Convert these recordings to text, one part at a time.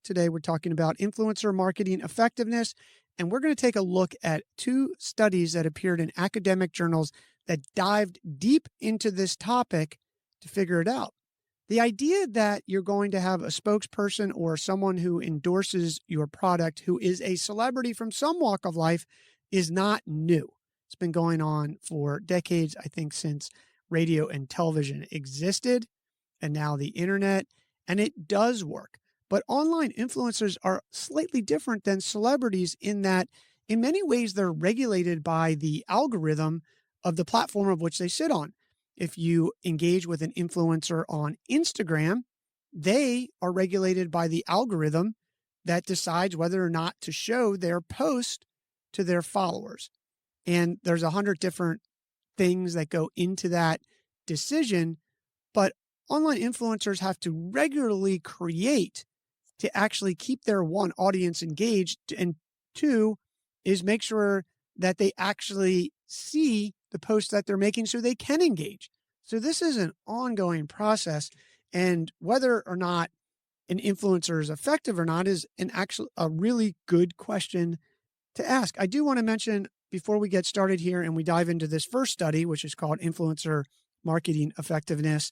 Today, we're talking about influencer marketing effectiveness, and we're going to take a look at two studies that appeared in academic journals that dived deep into this topic to figure it out. The idea that you're going to have a spokesperson or someone who endorses your product who is a celebrity from some walk of life is not new. It's been going on for decades, I think, since radio and television existed, and now the internet, and it does work. But online influencers are slightly different than celebrities in that, in many ways, they're regulated by the algorithm of the platform of which they sit on. If you engage with an influencer on Instagram, they are regulated by the algorithm that decides whether or not to show their post to their followers. And there's 100 different things that go into that decision, but online influencers have to regularly create to actually keep their one, audience engaged, and two is make sure that they actually see the posts that they're making so they can engage. So this is an ongoing process, and whether or not an influencer is effective or not is a really good question to ask. I do want to mention before we get started here and we dive into this first study, which is called Influencer Marketing Effectiveness,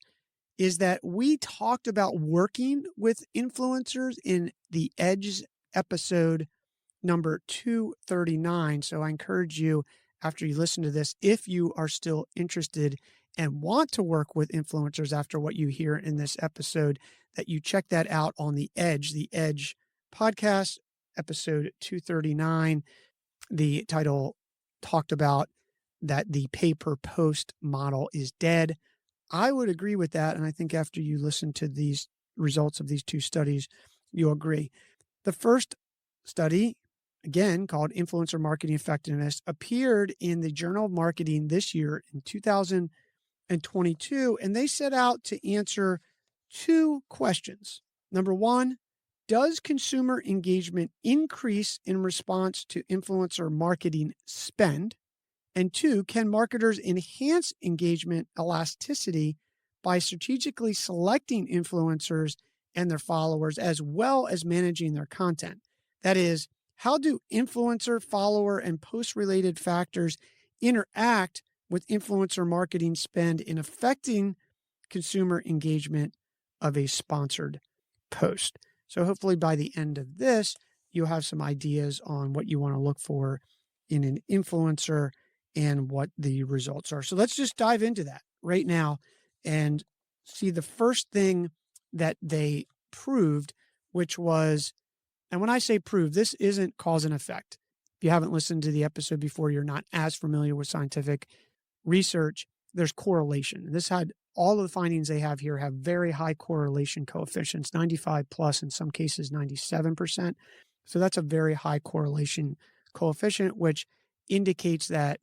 is that we talked about working with influencers in the Edge episode number 239. So I encourage you, after you listen to this, if you are still interested and want to work with influencers after what you hear in this episode, that you check that out on the Edge podcast, episode 239. The title talked about that the pay-per-post model is dead. I would agree with that, and I think after you listen to these results of these two studies, you'll agree. The first study, again, called Influencer Marketing Effectiveness, appeared in the Journal of Marketing this year in 2022, and they set out to answer two questions. Number one, does consumer engagement increase in response to influencer marketing spend? And two, can marketers enhance engagement elasticity by strategically selecting influencers and their followers as well as managing their content? That is, how do influencer, follower, and post-related factors interact with influencer marketing spend in affecting consumer engagement of a sponsored post? So hopefully by the end of this, you'll have some ideas on what you want to look for in an influencer and what the results are. So let's just dive into that right now and see the first thing that they proved, which was, and when I say prove, this isn't cause and effect. If you haven't listened to the episode before, you're not as familiar with scientific research, there's correlation. This had all of the findings they have here have very high correlation coefficients, 95 plus, in some cases 97%. So that's a very high correlation coefficient, which indicates that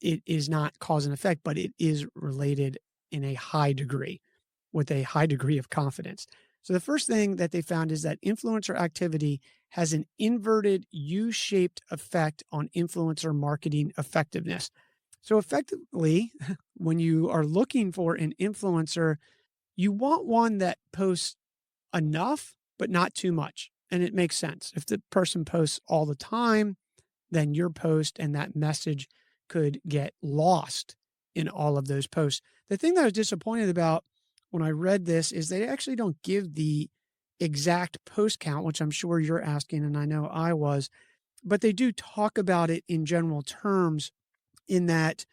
it is not cause and effect, but it is related in a high degree with a high degree of confidence. So the first thing that they found is that influencer activity has an inverted U-shaped effect on influencer marketing effectiveness. So effectively, when you are looking for an influencer, you want one that posts enough, but not too much. And it makes sense. If the person posts all the time, then your post and that message could get lost in all of those posts. The thing that I was disappointed about when I read this is they actually don't give the exact post count, which I'm sure you're asking, and I know I was, but they do talk about it in general terms in that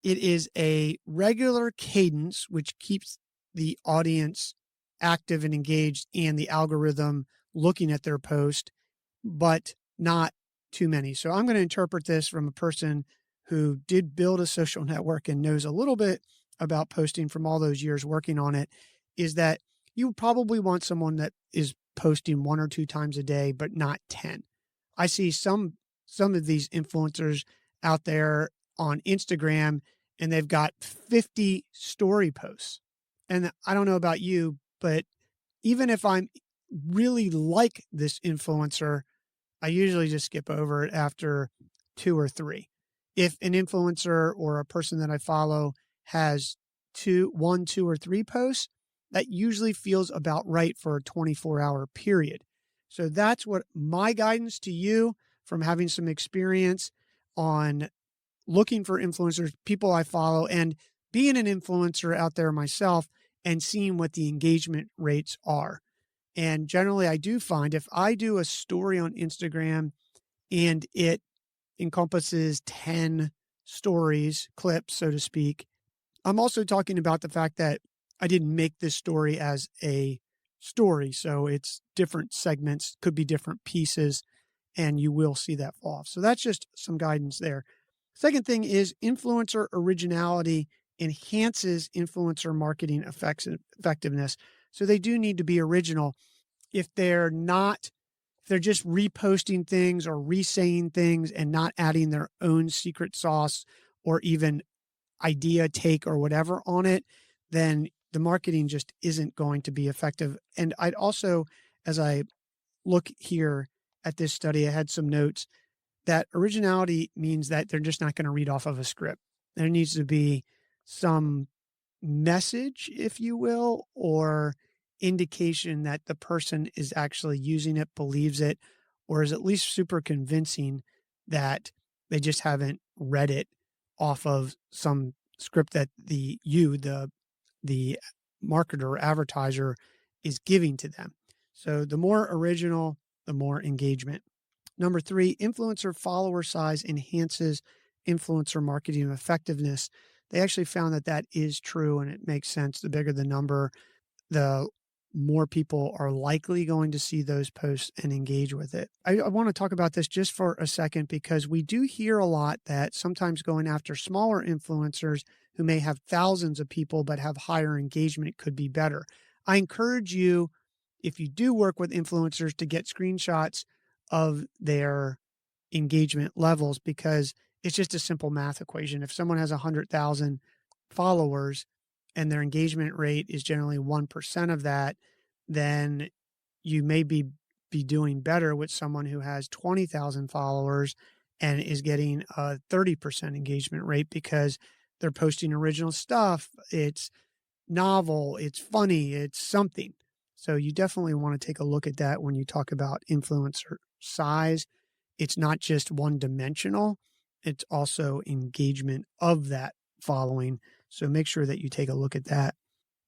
it is a regular cadence, which keeps the audience active and engaged and the algorithm looking at their post, but not too many. So I'm going to interpret this from a person who did build a social network and knows a little bit about posting from all those years working on it, is that you probably want someone that is posting 1 or 2 times a day, but not 10. I see some of these influencers out there on Instagram and they've got 50 story posts. And I don't know about you, but even if I'm really like this influencer, I usually just skip over it after 2 or 3. If an influencer or a person that I follow has 1, 2, or 3 posts, that usually feels about right for a 24-hour period. So that's what my guidance to you from having some experience on looking for influencers, people I follow, and being an influencer out there myself and seeing what the engagement rates are. And generally, I do find if I do a story on Instagram and it encompasses 10 stories, clips, so to speak, I'm also talking about the fact that I didn't make this story as a story. So it's different segments, could be different pieces, and you will see that fall off. So that's just some guidance there. Second thing is influencer originality enhances influencer marketing effectiveness. So they do need to be original. If they're not, if they're just reposting things or resaying things and not adding their own secret sauce or even idea, take, or whatever on it, then the marketing just isn't going to be effective. And I'd also, as I look here at this study, I had some notes that originality means that they're just not going to read off of a script. There needs to be some message, if you will, or indication that the person is actually using it, believes it, or is at least super convincing that they just haven't read it off of some script that the marketer or advertiser is giving to them. So the more original, the more engagement. Number three, influencer follower size enhances influencer marketing effectiveness. They actually found that that is true, and it makes sense. The bigger the number, the more people are likely going to see those posts and engage with it. I want to talk about this just for a second because we do hear a lot that sometimes going after smaller influencers who may have thousands of people but have higher engagement could be better. I encourage you, if you do work with influencers, to get screenshots of their engagement levels because it's just a simple math equation. If someone has 100,000 followers and their engagement rate is generally 1% of that, then you may be doing better with someone who has 20,000 followers and is getting a 30% engagement rate because they're posting original stuff. It's novel, it's funny, it's something. So you definitely want to take a look at that when you talk about influencer size. It's not just one dimensional, it's also engagement of that following. So make sure that you take a look at that.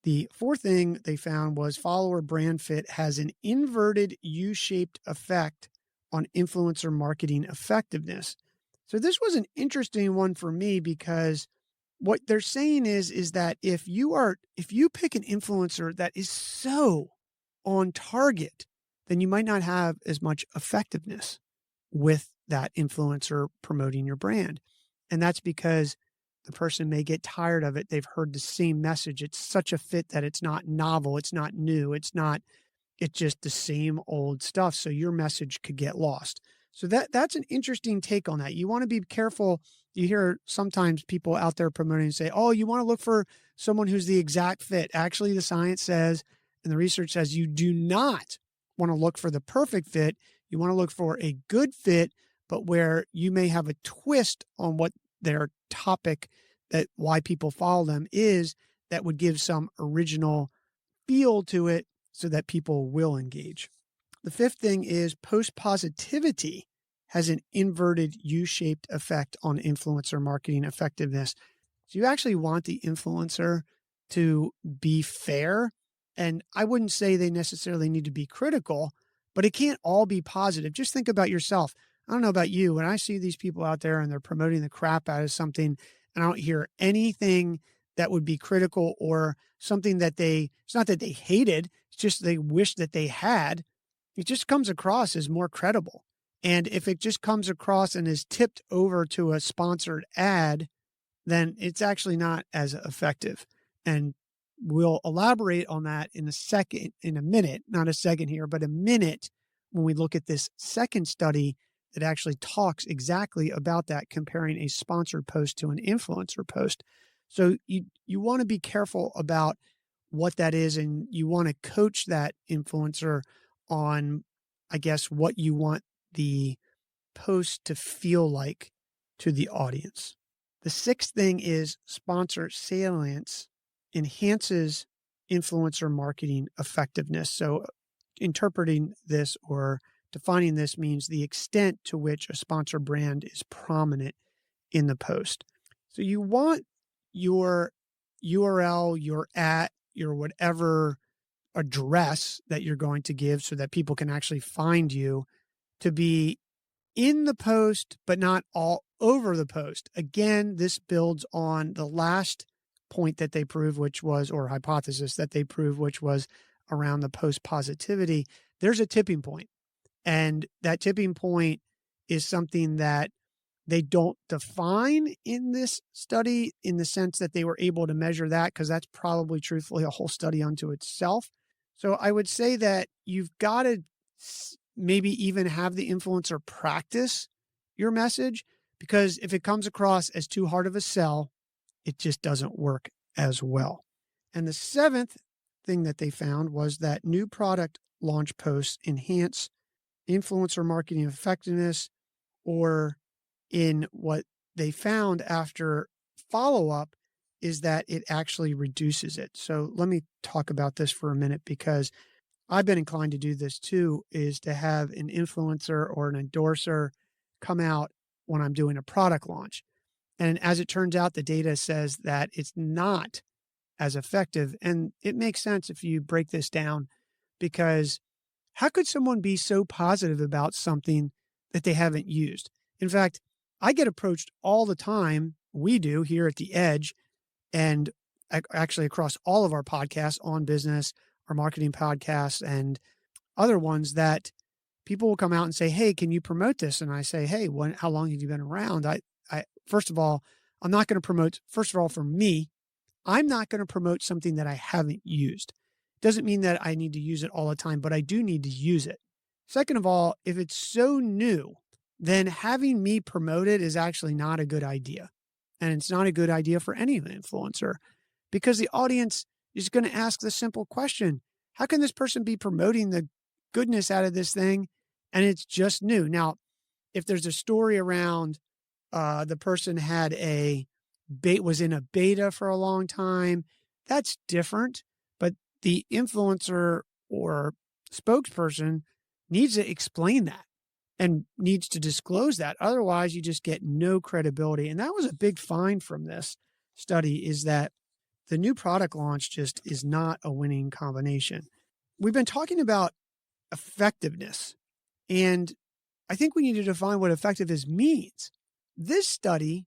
The fourth thing they found was follower brand fit has an inverted U-shaped effect on influencer marketing effectiveness. So this was an interesting one for me because what they're saying is that if you pick an influencer that is so on target, then you might not have as much effectiveness with that influencer promoting your brand. And that's because the person may get tired of it. They've heard the same message. It's such a fit that it's not novel, it's not new, it's just the same old stuff. So your message could get lost. So that's an interesting take on that. You want to be careful. You hear sometimes people out there promoting and say, oh, you want to look for someone who's the exact fit. Actually, the science says and the research says you do not want to look for the perfect fit. You want to look for a good fit, but where you may have a twist on what their topic, that why people follow them is, that would give some original feel to it so that people will engage. The fifth thing is post positivity has an inverted U-shaped effect on influencer marketing effectiveness. So you actually want the influencer to be fair. And I wouldn't say they necessarily need to be critical, but it can't all be positive. Just think about yourself. I don't know about you. When I see these people out there and they're promoting the crap out of something and I don't hear anything that would be critical or something that it's not that they hated, it's just they wish that they had, it just comes across as more credible. And if it just comes across and is tipped over to a sponsored ad, then it's actually not as effective. And we'll elaborate on that in a minute, not a second here, but a minute when we look at this second study that actually talks exactly about that, comparing a sponsored post to an influencer post. So you want to be careful about what that is, and you want to coach that influencer on, I guess, what you want the post to feel like to the audience. The sixth thing is sponsor salience enhances influencer marketing effectiveness. So interpreting this or defining this means the extent to which a sponsor brand is prominent in the post. So you want your URL, your your whatever address that you're going to give so that people can actually find you to be in the post, but not all over the post. Again, this builds on the last point that they proved, which was, or hypothesis that they proved, which was around the post positivity. There's a tipping point, and that tipping point is something that they don't define in this study in the sense that they were able to measure that, because that's probably truthfully a whole study unto itself. So I would say that you've got to maybe even have the influencer practice your message, because if it comes across as too hard of a sell, it just doesn't work as well. And the seventh thing that they found was that new product launch posts enhance influencer marketing effectiveness, or in what they found after follow-up is that it actually reduces it. So let me talk about this for a minute, because I've been inclined to do this too, is to have an influencer or an endorser come out when I'm doing a product launch. And as it turns out, the data says that it's not as effective. And it makes sense if you break this down, because how could someone be so positive about something that they haven't used? In fact, I get approached all the time. We do here at The Edge, and actually across all of our podcasts on business, our marketing podcasts, and other ones, that people will come out and say, "Hey, can you promote this?" And I say, "Hey, how long have you been around?" First of all, I'm not going to promote, first of all, for me, I'm not going to promote something that I haven't used. Doesn't mean that I need to use it all the time, but I do need to use it. Second of all, if it's so new, then having me promote it is actually not a good idea. And it's not a good idea for any influencer, because the audience is going to ask the simple question: how can this person be promoting the goodness out of this thing and it's just new? Now, if there's a story around the person was in a beta for a long time, that's different. But the influencer or spokesperson needs to explain that and needs to disclose that. Otherwise, you just get no credibility. And that was a big find from this study, is that the new product launch just is not a winning combination. We've been talking about effectiveness, and I think we need to define what effectiveness means. This study,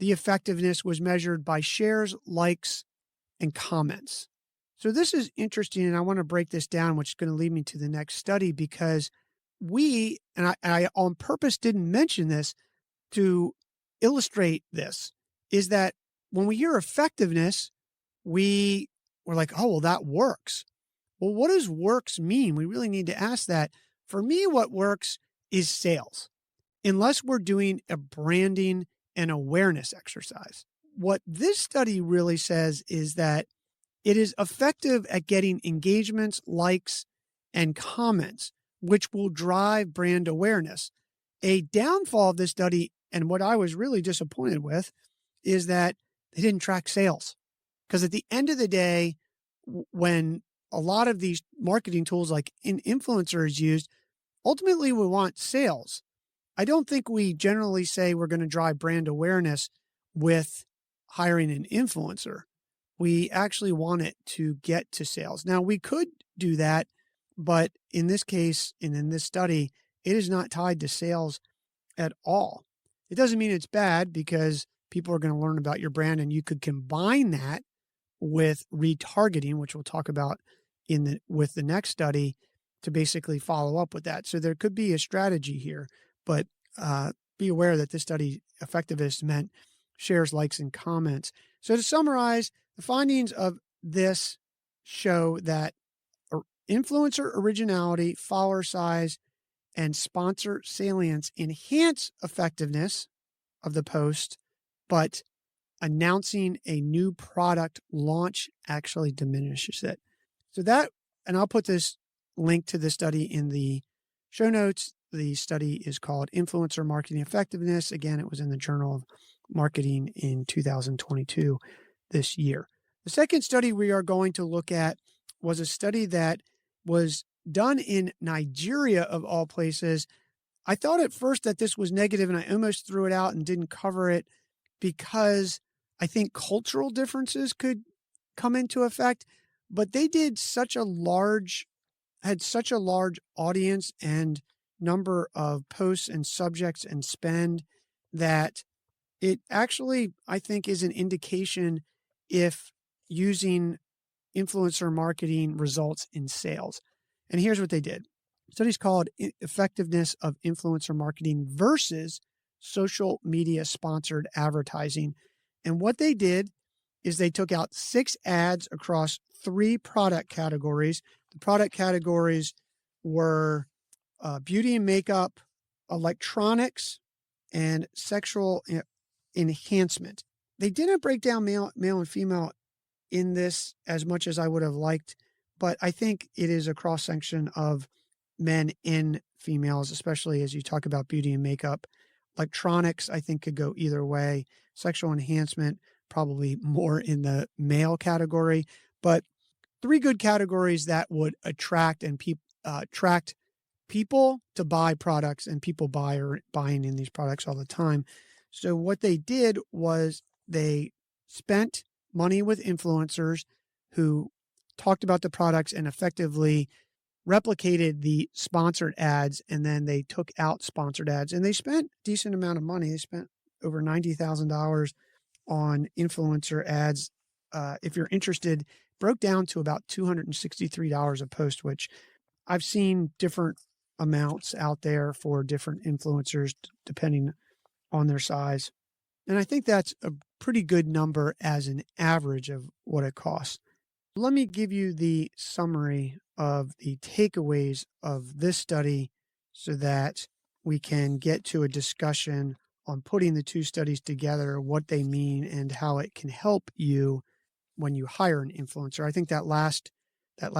the effectiveness was measured by shares, likes, and comments. So this is interesting, and I want to break this down, which is going to lead me to the next study, because I on purpose didn't mention this to illustrate this, is that when we hear effectiveness, we're like, oh, well, that works. Well, what does works mean? We really need to ask that. For me, what works is sales, unless we're doing a branding and awareness exercise. What this study really says is that it is effective at getting engagements, likes, and comments, which will drive brand awareness. A downfall of this study, and what I was really disappointed with, is that they didn't track sales. Because at the end of the day, when a lot of these marketing tools like influencer is used, ultimately we want sales. I don't think we generally say we're going to drive brand awareness with hiring an influencer. We actually want it to get to sales. Now, we could do that, but in this case, and in this study, it is not tied to sales at all. It doesn't mean it's bad, because people are going to learn about your brand, and you could combine that with retargeting, which we'll talk about with the next study, to basically follow up with that. So there could be a strategy here, but be aware that this study effectiveness meant shares, likes, and comments. So to summarize, the findings of this show that influencer originality, follower size, and sponsor salience enhance effectiveness of the post, but announcing a new product launch actually diminishes it. So that, and I'll put this link to the study in the show notes. The study is called Influencer Marketing Effectiveness. Again, it was in the Journal of Marketing in 2022 this year. The second study we are going to look at was a study that was done in Nigeria, of all places. I thought at first that this was negative, and I almost threw it out and didn't cover it because I think cultural differences could come into effect. But they had such a large audience and number of posts and subjects and spend that it actually, I think, is an indication if using influencer marketing results in sales. And here's what they did. Studies called effectiveness of influencer marketing versus social media sponsored advertising. And what they did is they took out 6 ads across 3 product categories. The product categories were beauty and makeup, electronics, and sexual enhancement. They didn't break down male and female in this as much as I would have liked, but I think it is a cross section of men and females, especially as you talk about beauty and makeup. Electronics, I think, could go either way. Sexual enhancement, probably more in the male category, but 3 good categories that would attract people to buy products, and people buying in these products all the time. So what they did was they spent money with influencers who talked about the products and effectively replicated the sponsored ads, and then they took out sponsored ads, and they spent a decent amount of money. They spent over $90,000 on influencer ads. If you're interested, broke down to about $263 a post, which I've seen different amounts out there for different influencers depending on their size. And I think that's a pretty good number as an average of what it costs. Let me give you the summary of the takeaways of this study so that we can get to a discussion on putting the 2 studies together, what they mean, and how it can help you when you hire an influencer. I think that last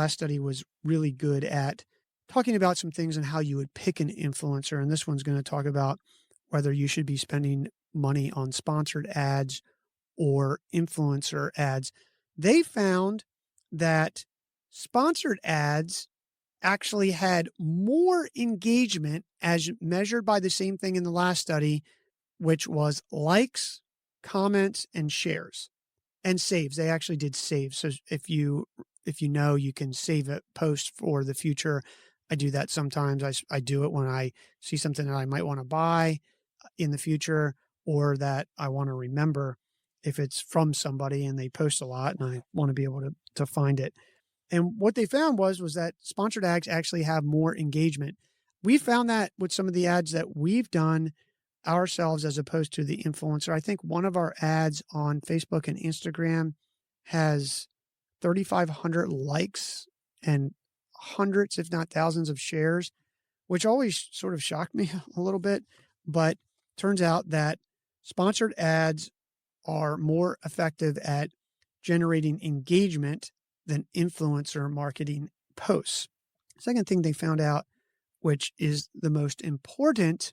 study was really good at talking about some things and how you would pick an influencer. And this one's going to talk about whether you should be spending money on sponsored ads or influencer ads. They found that sponsored ads actually had more engagement as measured by the same thing in the last study, which was likes, comments, and shares, and saves. They actually did saves. So if you know, you can save a post for the future. I do that sometimes. I do it when I see something that I might want to buy in the future, or that I want to remember if it's from somebody and they post a lot and I want to be able to find it. And what they found was that sponsored ads actually have more engagement. We found that with some of the ads that we've done ourselves as opposed to the influencer. I think one of our ads on Facebook and Instagram has 3,500 likes and hundreds, if not thousands, of shares, which always sort of shocked me a little bit. But turns out that sponsored ads are more effective at generating engagement than influencer marketing posts. Second thing they found out, which is the most important,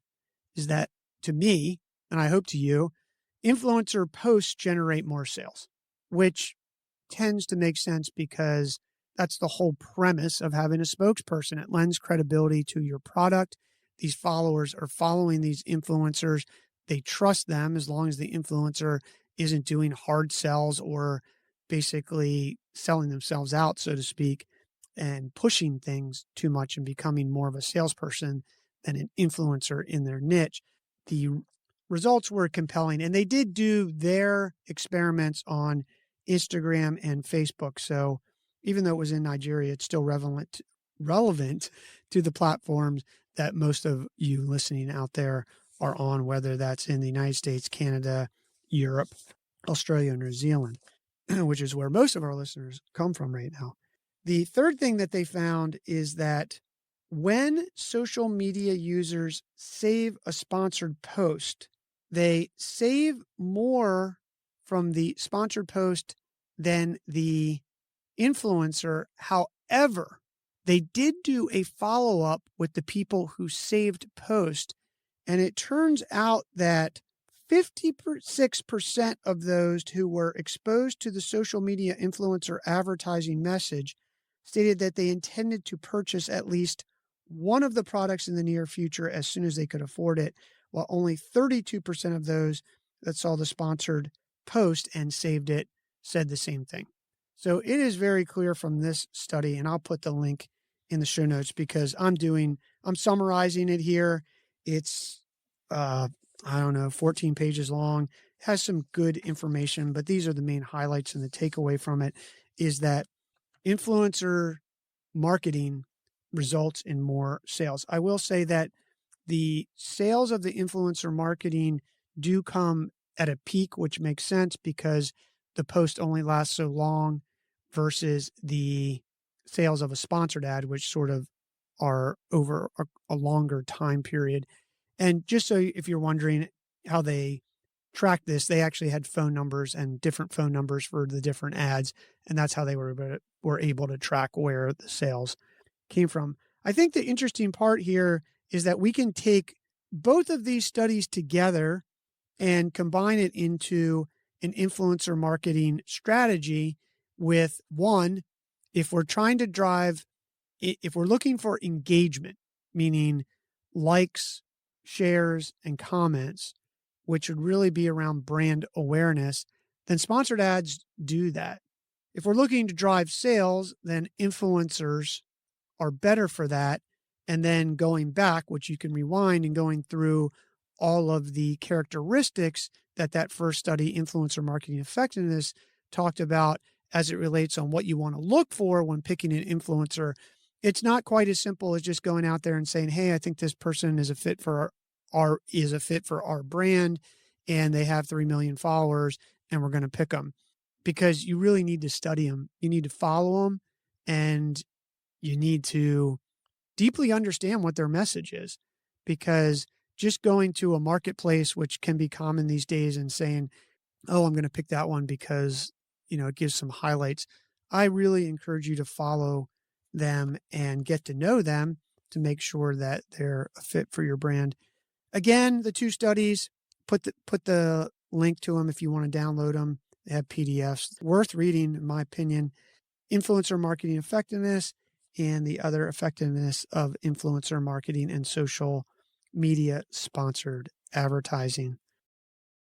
is that to me, and I hope to you, influencer posts generate more sales, which tends to make sense because that's the whole premise of having a spokesperson. It lends credibility to your product. These followers are following these influencers. They trust them as long as the influencer isn't doing hard sells or basically selling themselves out, so to speak, and pushing things too much and becoming more of a salesperson than an influencer in their niche. The results were compelling, and they did do their experiments on Instagram and Facebook. So even though it was in Nigeria, it's still relevant to the platforms that most of you listening out there are on, whether that's in the United States, Canada, Europe, Australia, and New Zealand, which is where most of our listeners come from right now. The third thing that they found is that when social media users save a sponsored post, they save more from the sponsored post than the influencer. However, they did do a follow-up with the people who saved post, and it turns out that 56% of those who were exposed to the social media influencer advertising message stated that they intended to purchase at least one of the products in the near future as soon as they could afford it, while only 32% of those that saw the sponsored post and saved it said the same thing. So it is very clear from this study, and I'll put the link in the show notes because I'm summarizing it here. It's, I don't know, 14 pages long, has some good information, but these are the main highlights, and the takeaway from it is that influencer marketing results in more sales. I will say that the sales of the influencer marketing do come at a peak, which makes sense because the post only lasts so long versus the sales of a sponsored ad, which sort of are over a longer time period. And just so if you're wondering how they track this, they actually had phone numbers and different phone numbers for the different ads, and that's how they were able to track where the sales came from. I think the interesting part here is that we can take both of these studies together and combine it into an influencer marketing strategy with one, if we're trying to drive, if we're looking for engagement, meaning likes, shares, and comments, which would really be around brand awareness, then sponsored ads do that. If we're looking to drive sales, then influencers are better for that. And then going back, which you can rewind and going through all of the characteristics that first study, influencer marketing effectiveness, talked about as it relates on what you want to look for when picking an influencer. It's not quite as simple as just going out there and saying, "Hey, I think this person is a fit for our brand, and they have 3 million followers, and we're going to pick them," because you really need to study them. You need to follow them, and you need to deeply understand what their message is, because just going to a marketplace, which can be common these days, and saying, "Oh, I'm going to pick that one because, it gives some highlights." I really encourage you to follow them and get to know them to make sure that they're a fit for your brand. Again, the two studies, put the link to them if you want to download them. They have PDFs worth reading, in my opinion. Influencer marketing effectiveness and the other effectiveness of influencer marketing and social media sponsored advertising.